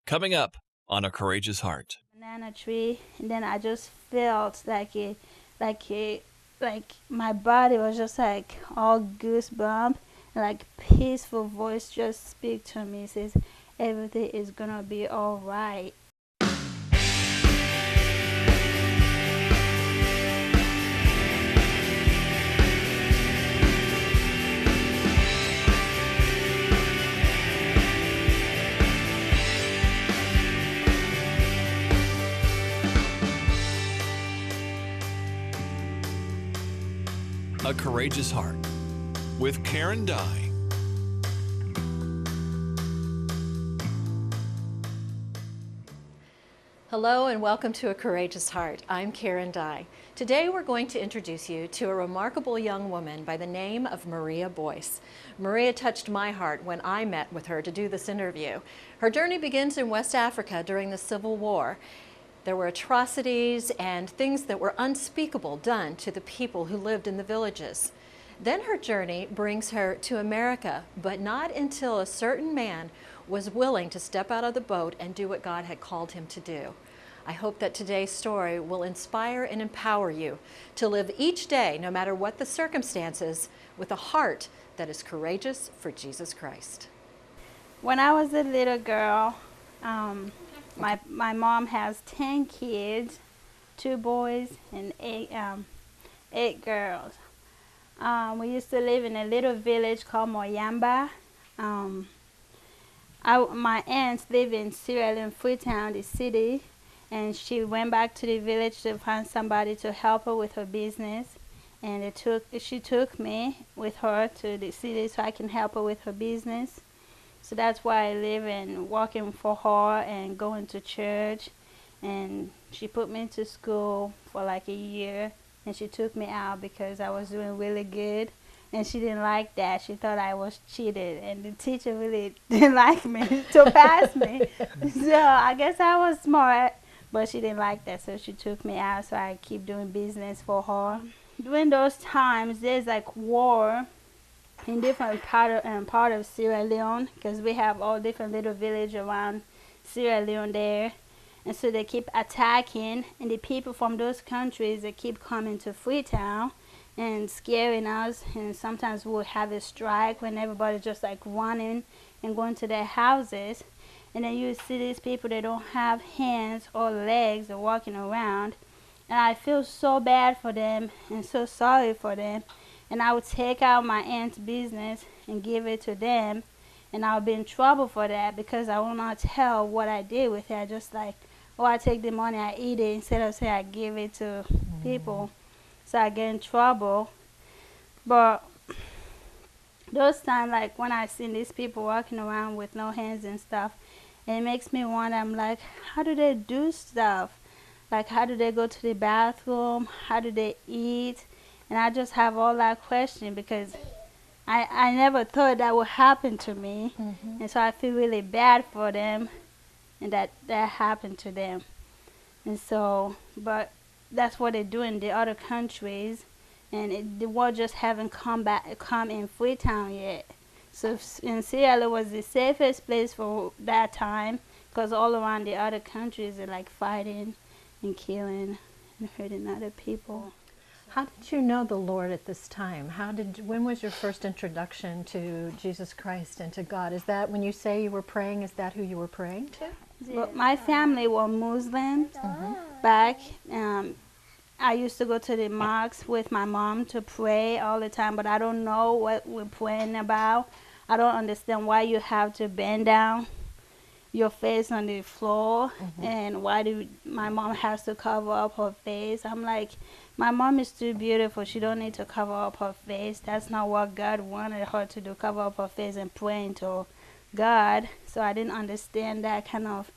Coming up on A Courageous Heart. Banana tree, and then I just felt like my body was just like all goosebump, and like peaceful voice just speak to me. It says everything is gonna be all right. A Courageous Heart with Karen Dye. Hello and welcome to A Courageous Heart. I'm Karen Dye. Today we're going to introduce you to a remarkable young woman by the name of Maria Boyce. Maria touched my heart when I met with her to do this interview. Her journey begins in West Africa during the Civil War. There were atrocities and things that were unspeakable done to the people who lived in the villages. Then her journey brings her to America, but not until a certain man was willing to step out of the boat and do what God had called him to do. I hope that today's story will inspire and empower you to live each day, no matter what the circumstances, with a heart that is courageous for Jesus Christ. When I was a little girl, my mom has 10 kids, 2 boys and 8 girls. We used to live in a little village called Moyamba. My aunt lived in Sierra Leone, Freetown, the city, and she went back to the village to find somebody to help her with her business. And she took me with her to the city so I can help her with her business. So that's why I live and working for her and going to church. And she put me into school for like a year. And she took me out because I was doing really good. And she didn't like that. She thought I was cheated. And the teacher really didn't like me to pass me. So I guess I was smart. But she didn't like that. So she took me out. So I keep doing business for her. During those times, there's like war in different part of Sierra Leone, because we have all different little village around Sierra Leone there, and so they keep attacking, and the people from those countries, they keep coming to Freetown and scaring us, and sometimes we'll have a strike when everybody's just like running and going to their houses, and then you see these people that don't have hands or legs, they're walking around, and I feel so bad for them and so sorry for them. And I would take out my aunt's business and give it to them, and I would be in trouble for that because I will not tell what I did with it. I just like, oh, I take the money, I eat it, instead of saying I give it to people. So I get in trouble. But those times, like when I see these people walking around with no hands and stuff, it makes me wonder, I'm like, how do they do stuff? Like, how do they go to the bathroom? How do they eat? And I just have all that question because I never thought that would happen to me. Mm-hmm. And so I feel really bad for them and that happened to them. And so, but that's what they do in the other countries. And the war just haven't come in Freetown yet. So in Sierra Leone was the safest place for that time because all around the other countries are like fighting and killing and hurting other people. How did you know the Lord at this time? When was your first introduction to Jesus Christ and to God? Is that when you say you were praying, is that who you were praying to? Well, my family were Muslims back. I used to go to the mosque with my mom to pray all the time, but I don't know what we're praying about. I don't understand why you have to bend down your face on the floor, and why my mom has to cover up her face. I'm like, my mom is too beautiful. She don't need to cover up her face. That's not what God wanted her to do, cover up her face and praying to God. So I didn't understand that kind of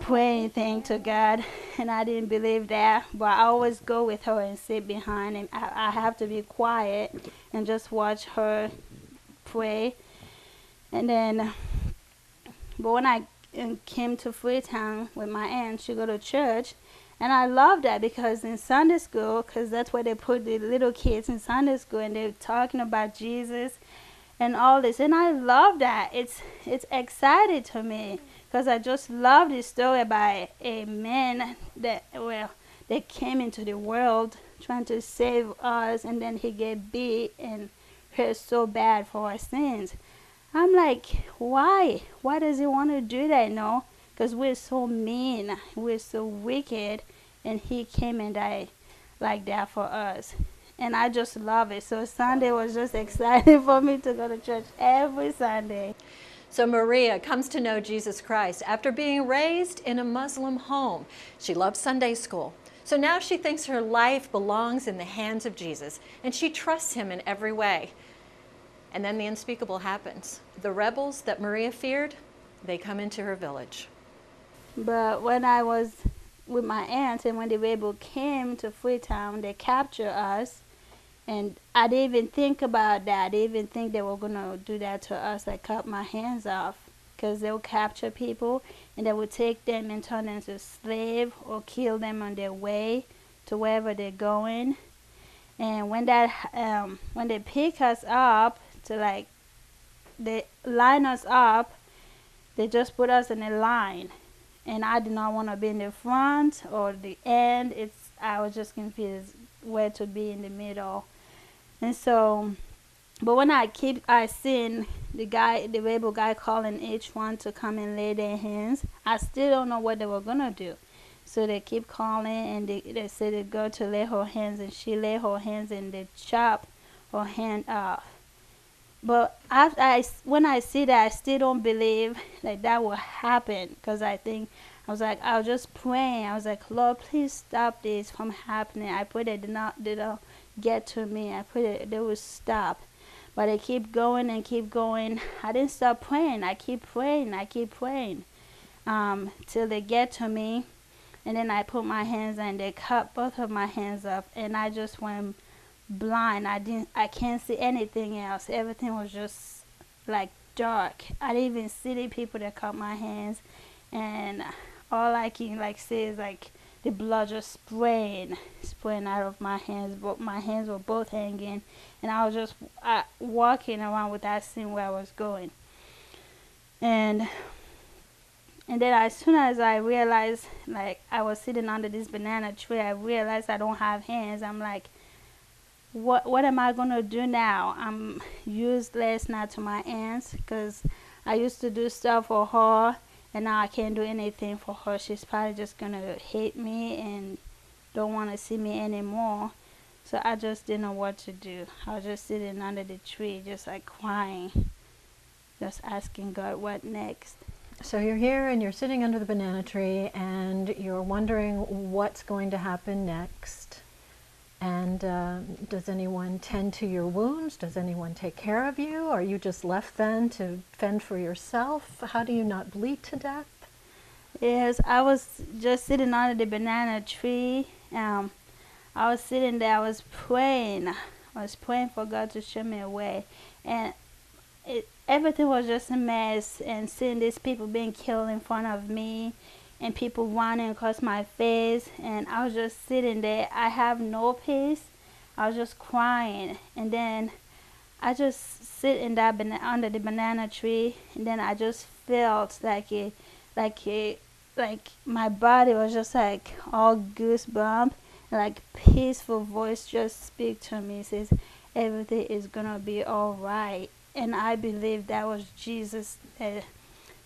praying thing to God, and I didn't believe that. But I always go with her and sit behind, and I have to be quiet and just watch her pray. And then, but when I came to Freetown with my aunt, she go to church, and I love that because in Sunday school, because that's where they put the little kids in Sunday school, and they're talking about Jesus, and all this. And I love that. It's exciting to me because I just love this story about a man that, well, that came into the world trying to save us, and then he get beat and hurt so bad for our sins. I'm like, why? Why does he want to do that? No, because we're so mean, we're so wicked, and he came and died like that for us. And I just love it. So Sunday was just exciting for me to go to church every Sunday. So Maria comes to know Jesus Christ after being raised in a Muslim home. She loves Sunday school. So now she thinks her life belongs in the hands of Jesus, and she trusts him in every way. And then the unspeakable happens. The rebels that Maria feared, they come into her village. But when I was with my aunts and when the rebel came to Freetown, they captured us. And I didn't even think about that. I didn't even think they were going to do that to us. I cut my hands off because they would capture people and they would take them and turn them into slaves or kill them on their way to wherever they're going. And when they pick us up they line us up, they just put us in a line. And I did not want to be in the front or the end. I was just confused where to be in the middle. And so, but when I seen the rebel guy calling each one to come and lay their hands, I still don't know what they were going to do. So they keep calling and they said they go to lay her hands, and she lay her hands and they chop her hand off. But when I see that, I still don't believe that will happen, because I was just praying. I was like, Lord, please stop this from happening. I pray they don't get to me. I pray they will stop. But they keep going and keep going. I didn't stop praying. I keep praying. Till they get to me. And then I put my hands and they cut both of my hands off. And I just went blind. I can't see anything else. Everything was just like dark. I didn't even see the people that cut my hands. And all I can say is the blood just spraying out of my hands. But my hands were both hanging, and I was just walking around without seeing where I was going. And then as soon as I realized, I was sitting under this banana tree, I realized I don't have hands. I'm like, what am I gonna do now? I'm useless now to my aunts, because I used to do stuff for her. And now I can't do anything for her. She's probably just going to hate me and don't want to see me anymore. So I just didn't know what to do. I was just sitting under the tree, just crying, just asking God what next. So you're here and you're sitting under the banana tree and you're wondering what's going to happen next. And does anyone tend to your wounds? Does anyone take care of you? Are you just left then to fend for yourself? How do you not bleed to death? Yes, I was just sitting under the banana tree. I was sitting there, I was praying. I was praying for God to show me a way. And everything was just a mess. And seeing these people being killed in front of me, and people running across my face, and I was just sitting there. I have no peace. I was just crying, and then I just sit in that under the banana tree, and then I just felt like my body was just all goosebumps, and peaceful voice just speak to me. It says everything is gonna be all right, and I believe that was Jesus.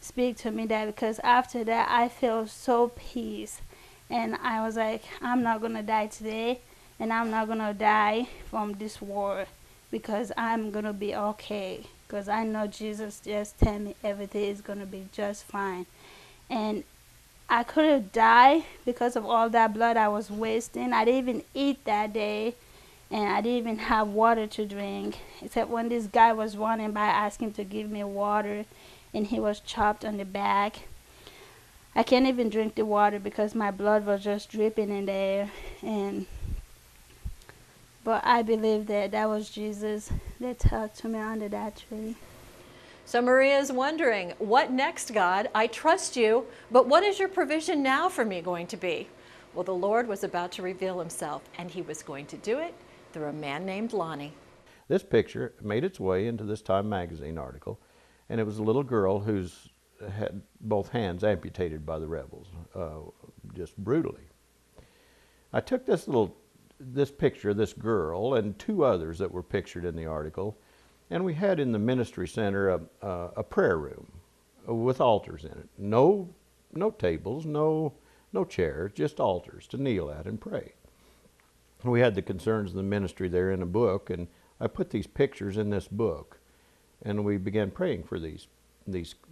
Speak to me that, because after that I felt so peace, and I was like, I'm not gonna die today, and I'm not gonna die from this war, because I'm gonna be okay, because I know Jesus just tell me everything is gonna be just fine. And I could have died because of all that blood I was wasting. I didn't even eat that day, and I didn't even have water to drink, except when this guy was running by asking to give me water, and he was chopped on the back. I can't even drink the water because my blood was just dripping in there. But I believe that was Jesus that talked to me under that tree. So Maria is wondering, what next, God? I trust you, but what is your provision now for me going to be? Well, the Lord was about to reveal himself, and he was going to do it through a man named Lonnie. This picture made its way into this Time magazine article, and it was a little girl who's had both hands amputated by the rebels, just brutally. I took this picture of this girl and two others that were pictured in the article, and we had in the ministry center a prayer room with altars in it. No tables, no chairs, just altars to kneel at and pray. We had the concerns of the ministry there in a book, and I put these pictures in this book, and we began praying for these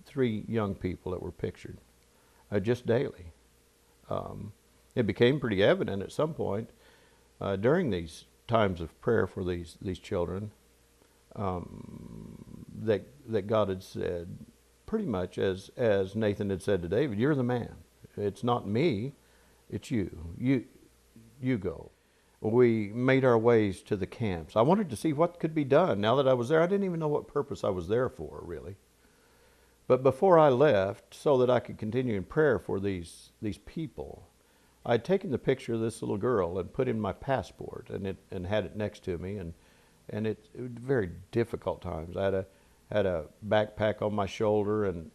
three young people that were pictured, just daily. It became pretty evident at some point during these times of prayer for these children that God had said, pretty much as Nathan had said to David, "You're the man. It's not me, it's you. You go." We made our ways to the camps. I wanted to see what could be done. Now that I was there, I didn't even know what purpose I was there for, really. But before I left, so that I could continue in prayer for these people, I had taken the picture of this little girl and put in my passport and had it next to me, and it was very difficult times. I had a backpack on my shoulder and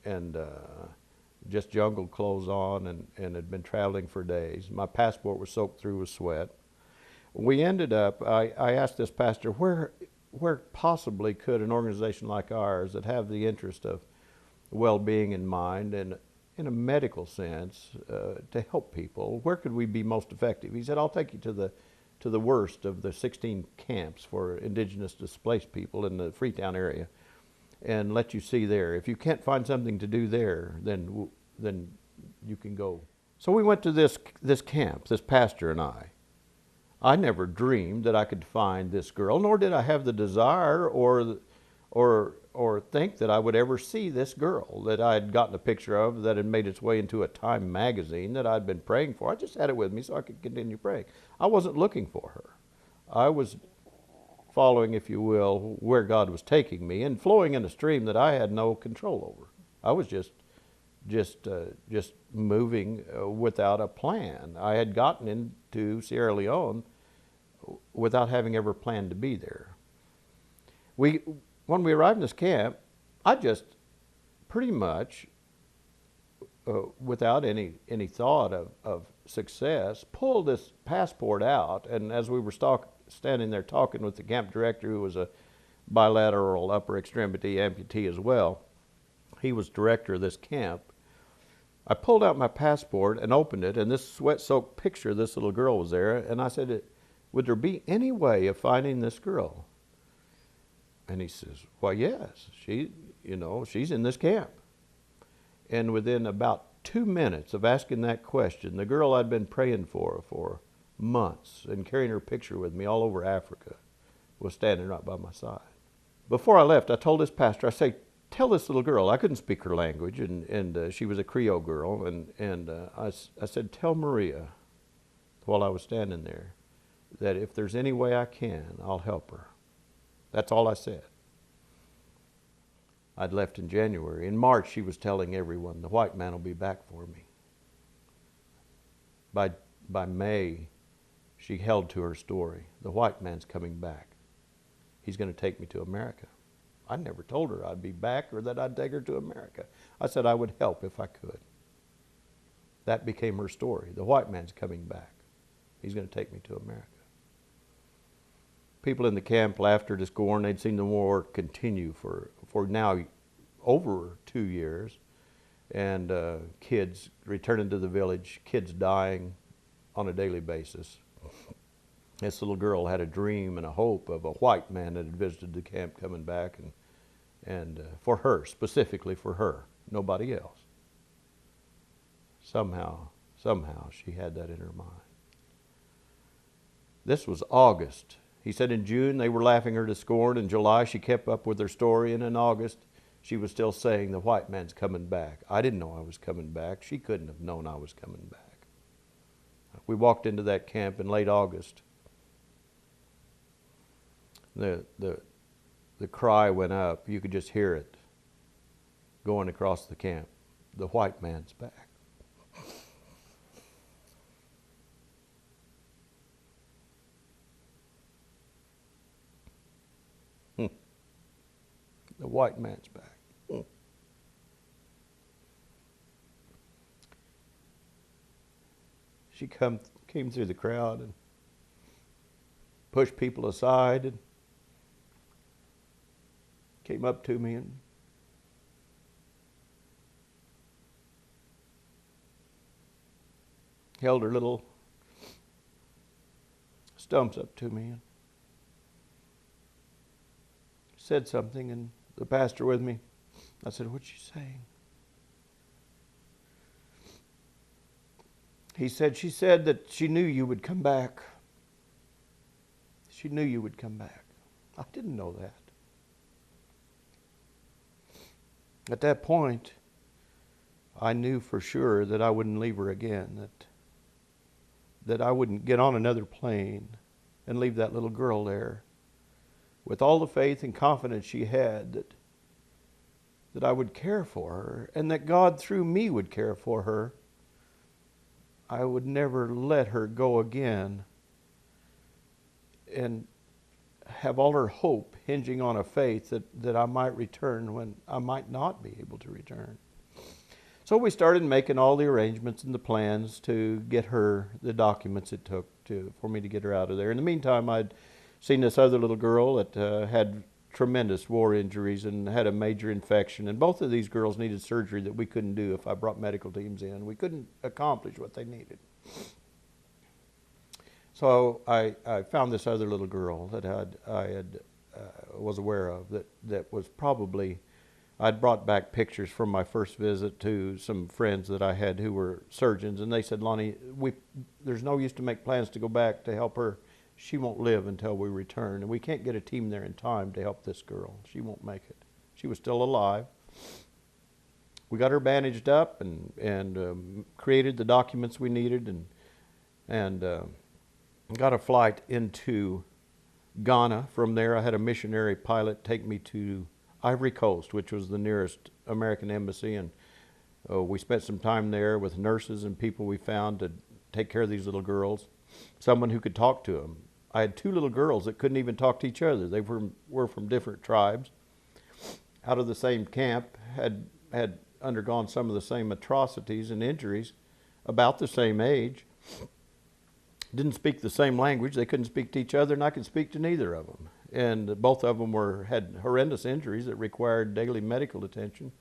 just jungle clothes on and had been traveling for days. My passport was soaked through with sweat. We ended up, I asked this pastor, where possibly could an organization like ours that have the interest of well-being in mind and in a medical sense to help people, where could we be most effective? He said, "I'll take you to the worst of the 16 camps for indigenous displaced people in the Freetown area and let you see there. If you can't find something to do there, then you can go." So we went to this camp, this pastor and I. I never dreamed that I could find this girl, nor did I have the desire or think that I would ever see this girl that I had gotten a picture of that had made its way into a Time magazine that I'd been praying for. I just had it with me so I could continue praying. I wasn't looking for her. I was following, if you will, where God was taking me and flowing in a stream that I had no control over. I was just moving without a plan. I had gotten into Sierra Leone without having ever planned to be there. When we arrived in this camp, I just pretty much, without any thought of success, pulled this passport out. And as we were standing there talking with the camp director, who was a bilateral upper extremity amputee as well, he was director of this camp, I pulled out my passport and opened it, and this sweat-soaked picture of this little girl was there, and I said, "Would there be any way of finding this girl?" And he says, "Why, yes, she's in this camp." And within about 2 minutes of asking that question, the girl I'd been praying for months and carrying her picture with me all over Africa was standing right by my side. Before I left, I told this pastor, I say, "Tell this little girl," I couldn't speak her language, and she was a Creole girl, and I said, "Tell Maria," while I was standing there, "that if there's any way I can, I'll help her." That's all I said. I'd left in January. In March, she was telling everyone, "The white man will be back for me." By May, she held to her story. "The white man's coming back. He's going to take me to America." I never told her I'd be back or that I'd take her to America. I said I would help if I could. That became her story. "The white man's coming back. He's going to take me to America." People in the camp laughed her to scorn. They'd seen the war continue for now over 2 years, and kids returning to the village, kids dying on a daily basis. This little girl had a dream and a hope of a white man that had visited the camp coming back, and for her, specifically for her, nobody else. Somehow she had that in her mind. This was August. He said in June they were laughing her to scorn. In July she kept up with her story, and in August she was still saying, "The white man's coming back." I didn't know I was coming back. She couldn't have known I was coming back. We walked into that camp in late August. The cry went up. You could just hear it going across the camp. "The white man's back." the white man's back. She came through the crowd and pushed people aside and came up to me and held her little stumps up to me and said something, and the pastor with me, I said, "What's she saying?" She said that she knew you would come back. She knew you would come back. I didn't know that. At that point, I knew for sure that I wouldn't leave her again, that I wouldn't get on another plane and leave that little girl there with all the faith and confidence she had that I would care for her and that God through me would care for her. I would never let her go again and have all her hope hinging on a faith that I might return when I might not be able to return. So we started making all the arrangements and the plans to get her the documents it took for me to get her out of there. In the meantime, I'd seen this other little girl that had tremendous war injuries and had a major infection. And both of these girls needed surgery that we couldn't do if I brought medical teams in. We couldn't accomplish what they needed. So I found this other little girl that I was aware of that was probably, I'd brought back pictures from my first visit to some friends that I had who were surgeons, and they said, "Lonnie, there's no use to make plans to go back to help her. She won't live until we return, and we can't get a team there in time to help this girl. She won't make it." She was still alive. We got her bandaged up and created the documents we needed and got a flight into Ghana. From there, I had a missionary pilot take me to Ivory Coast, which was the nearest American embassy, and we spent some time there with nurses and people we found to take care of these little girls. Someone who could talk to them. I had two little girls that couldn't even talk to each other. They were from different tribes, out of the same camp, had undergone some of the same atrocities and injuries, about the same age, didn't speak the same language. They couldn't speak to each other, and I could speak to neither of them. And both of them had horrendous injuries that required daily medical attention.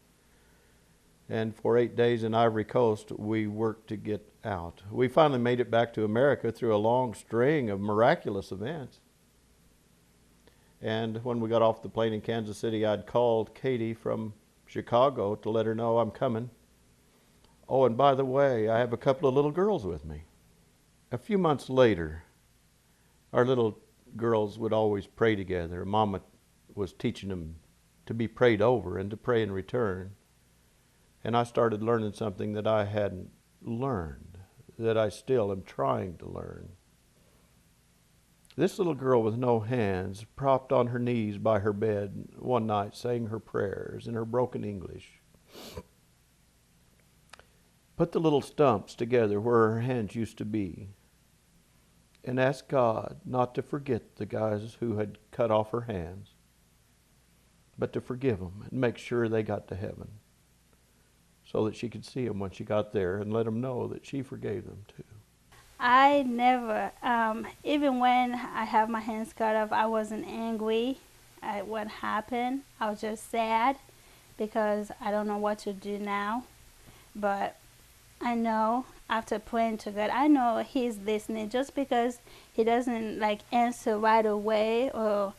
And for 8 days in Ivory Coast, we worked to get out. We finally made it back to America through a long string of miraculous events. And when we got off the plane in Kansas City, I'd called Katie from Chicago to let her know I'm coming. Oh, and by the way, I have a couple of little girls with me. A few months later, our little girls would always pray together. Mama was teaching them to be prayed over and to pray in return. And I started learning something that I hadn't learned, that I still am trying to learn. This little girl with no hands, propped on her knees by her bed one night, saying her prayers in her broken English, put the little stumps together where her hands used to be and asked God not to forget the guys who had cut off her hands, but to forgive them and make sure they got to heaven, so that she could see them when she got there and let them know that she forgave them too. I never, even when I have my hands cut off, I wasn't angry at what happened. I was just sad because I don't know what to do now. But I know after praying to God, I know He's listening. Just because He doesn't answer right away or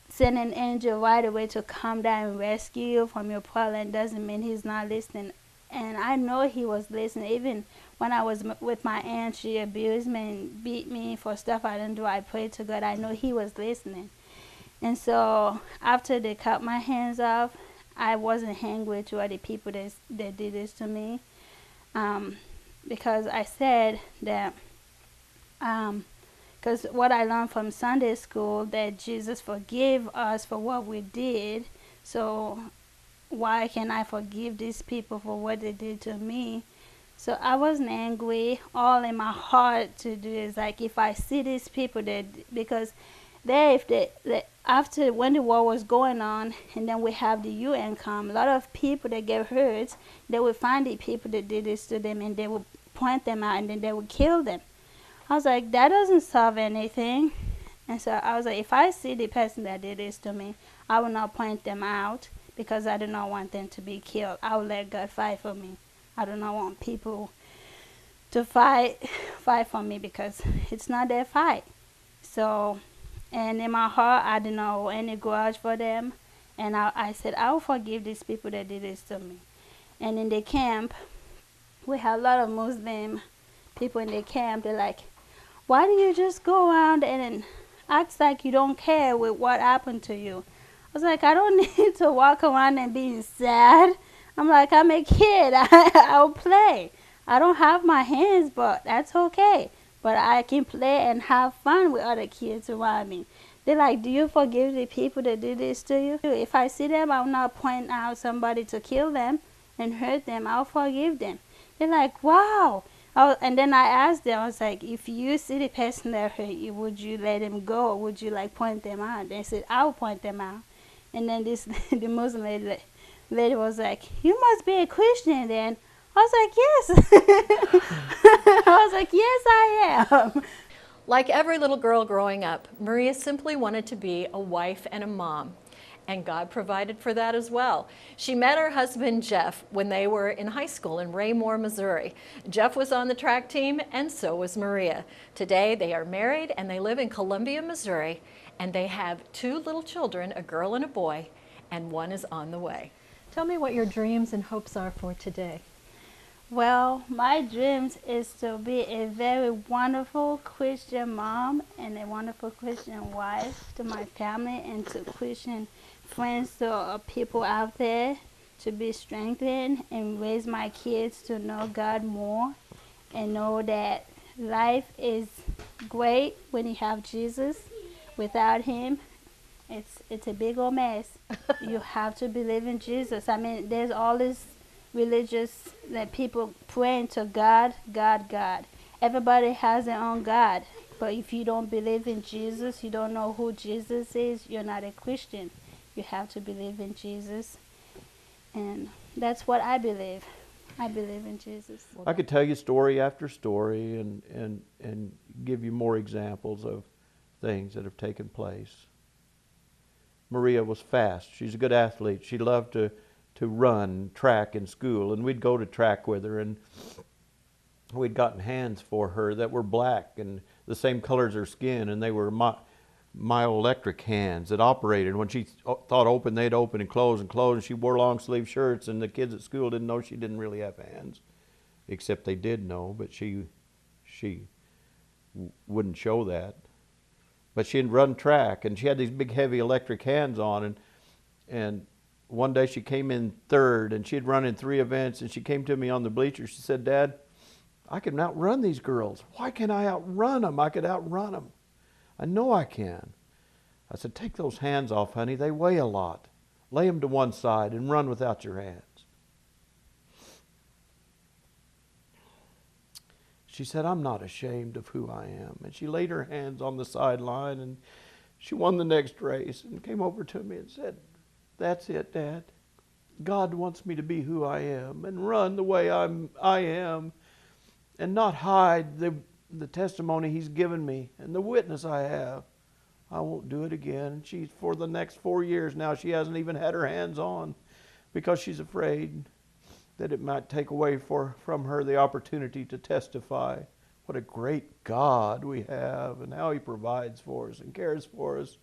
send an angel right away to come down and rescue you from your problem doesn't mean He's not listening. And I know He was listening. Even when I was with my aunt, she abused me and beat me for stuff I didn't do. I prayed to God. I know He was listening. And so after they cut my hands off, I wasn't angry toward the people that did this to me. Because I said that, because what I learned from Sunday school, that Jesus forgave us for what we did. So why can't I forgive these people for what they did to me? So I wasn't angry. All in my heart to do is if I see these people because there, if after when the war was going on, and then we have the UN come, a lot of people that get hurt, they would find the people that did this to them, and they would point them out, and then they would kill them. I was like, that doesn't solve anything. And so I was like, if I see the person that did this to me, I will not point them out because I do not want them to be killed. I will let God fight for me. I do not want people to fight for me because it's not their fight. So, and in my heart, I didn't know any grudge for them. And I said, I will forgive these people that did this to me. And in the camp, we have a lot of Muslim people in the camp. They're like, why do you just go around and act like you don't care with what happened to you? I was like, I don't need to walk around and be sad. I'm like, I'm a kid. I'll play. I don't have my hands, but that's okay. But I can play and have fun with other kids around me. They're like, do you forgive the people that did this to you? If I see them, I'll not point out somebody to kill them and hurt them. I'll forgive them. They're like, wow. And then I asked them, I was like, if you see the person that hurt you, would you let him go, or would you like point them out? They said, I'll point them out. And then the Muslim lady was like, you must be a Christian then. I was like, yes. I was like, yes, I am. Like every little girl growing up, Maria simply wanted to be a wife and a mom. And God provided for that as well. She met her husband, Jeff, when they were in high school in Raymore, Missouri. Jeff was on the track team, and so was Maria. Today, they are married, and they live in Columbia, Missouri, and they have 2 little children, a girl and a boy, and one is on the way. Tell me what your dreams and hopes are for today. Well, my dreams is to be a very wonderful Christian mom and a wonderful Christian wife to my family and to Christian friends, to people out there, to be strengthened and raise my kids to know God more and know that life is great when you have Jesus. Without him, it's a big old mess. You have to believe in Jesus. I mean, there's all this religious that people praying to God, God, God. Everybody has their own God. But if you don't believe in Jesus, you don't know who Jesus is, you're not a Christian. You have to believe in Jesus. And that's what I believe. I believe in Jesus. I could tell you story after story and give you more examples of things that have taken place. Maria was fast. She's a good athlete. She loved to run track in school, and we'd go to track with her, and we'd gotten hands for her that were black and the same color as her skin, and they were myoelectric hands that operated. When she thought open, they'd open and close and close, and she wore long sleeve shirts, and the kids at school didn't know she didn't really have hands, except they did know, but she wouldn't show that. But she'd run track, and she had these big heavy electric hands on, and one day she came in third, and she'd run in 3 events, and she came to me on the bleachers. She said, Dad, I can outrun these girls. Why can't I outrun them? I could outrun them. I know I can. I said, take those hands off, honey. They weigh a lot. Lay them to one side and run without your hands. She said, I'm not ashamed of who I am. And she laid her hands on the sideline, and she won the next race and came over to me and said, that's it, Dad. God wants me to be who I am and run the way I am and not hide the testimony he's given me and the witness I have. I won't do it again. She's, for the next 4 years now, she hasn't even had her hands on because she's afraid that it might take away from her the opportunity to testify what a great God we have and how he provides for us and cares for us.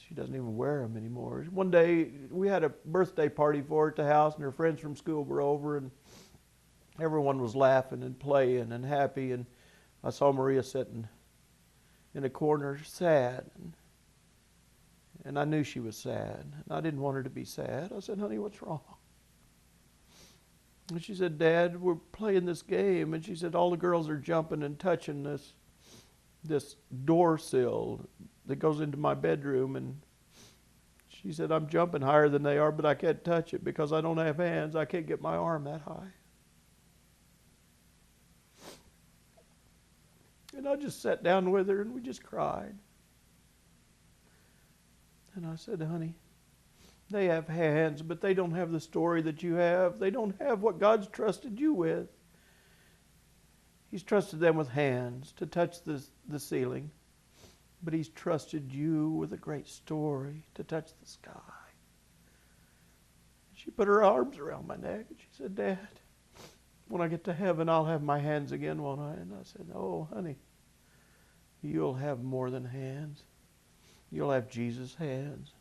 She doesn't even wear them anymore. One day, we had a birthday party for her at the house, and her friends from school were over, and everyone was laughing and playing and happy, and I saw Maria sitting in a corner sad, and I knew she was sad, and I didn't want her to be sad. I said, honey, what's wrong? And she said, Dad, we're playing this game, and she said, all the girls are jumping and touching this door sill that goes into my bedroom, and she said, I'm jumping higher than they are, but I can't touch it because I don't have hands. I can't get my arm that high. And I just sat down with her and we just cried. And I said, honey, they have hands, but they don't have the story that you have. They don't have what God's trusted you with. He's trusted them with hands to touch the ceiling, but He's trusted you with a great story to touch the sky. She put her arms around my neck and she said, Dad, when I get to heaven, I'll have my hands again, won't I? And I said, oh, honey, you'll have more than hands. You'll have Jesus' hands.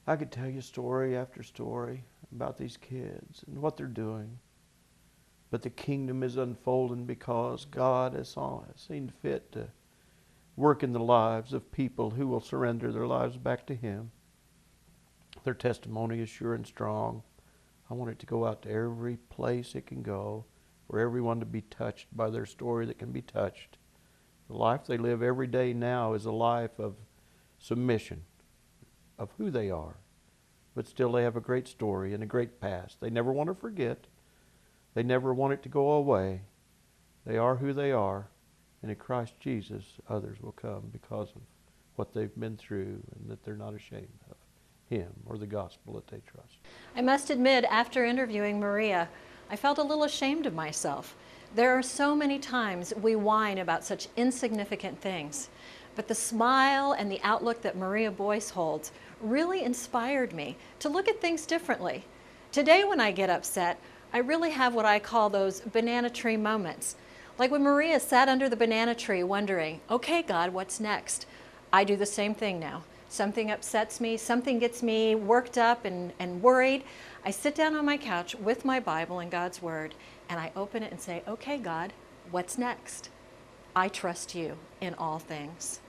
I could tell you story after story about these kids and what they're doing. But the kingdom is unfolding because God has seen fit to work in the lives of people who will surrender their lives back to Him. Their testimony is sure and strong. I want it to go out to every place it can go, for everyone to be touched by their story that can be touched. The life they live every day now is a life of submission, of who they are. But still they have a great story and a great past. They never want to forget. They never want it to go away. They are who they are. And in Christ Jesus, others will come because of what they've been through and that they're not ashamed of Him or the gospel that they trust. I must admit, after interviewing Maria, I felt a little ashamed of myself. There are so many times we whine about such insignificant things, but the smile and the outlook that Maria Boyce holds really inspired me to look at things differently. Today when I get upset, I really have what I call those banana tree moments. Like when Maria sat under the banana tree wondering, okay, God, what's next? I do the same thing now. Something upsets me, something gets me worked up and worried. I sit down on my couch with my Bible and God's Word, and I open it and say, okay, God, what's next? I trust you in all things.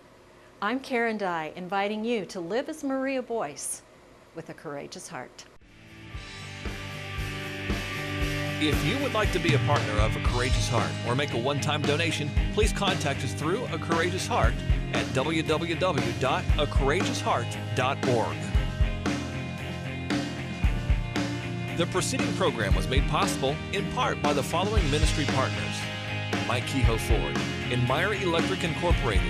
I'm Karen Dye, inviting you to live as Maria Boyce with a courageous heart. If you would like to be a partner of A Courageous Heart or make a one-time donation, please contact us through A Courageous Heart at www.acourageousheart.org. The preceding program was made possible in part by the following ministry partners: Mike Kehoe Ford and Meyer Electric Incorporated.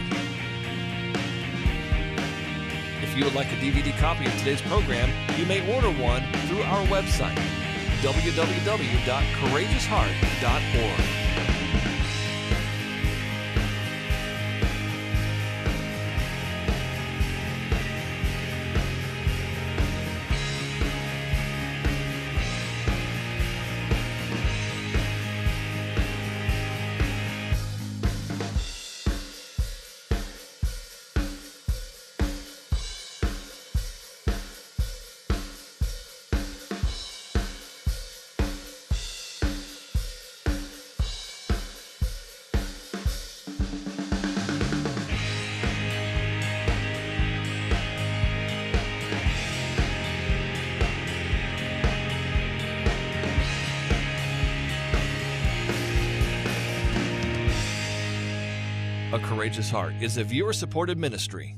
If you would like a DVD copy of today's program, you may order one through our website, www.courageousheart.org. A Courageous Heart is a viewer-supported ministry.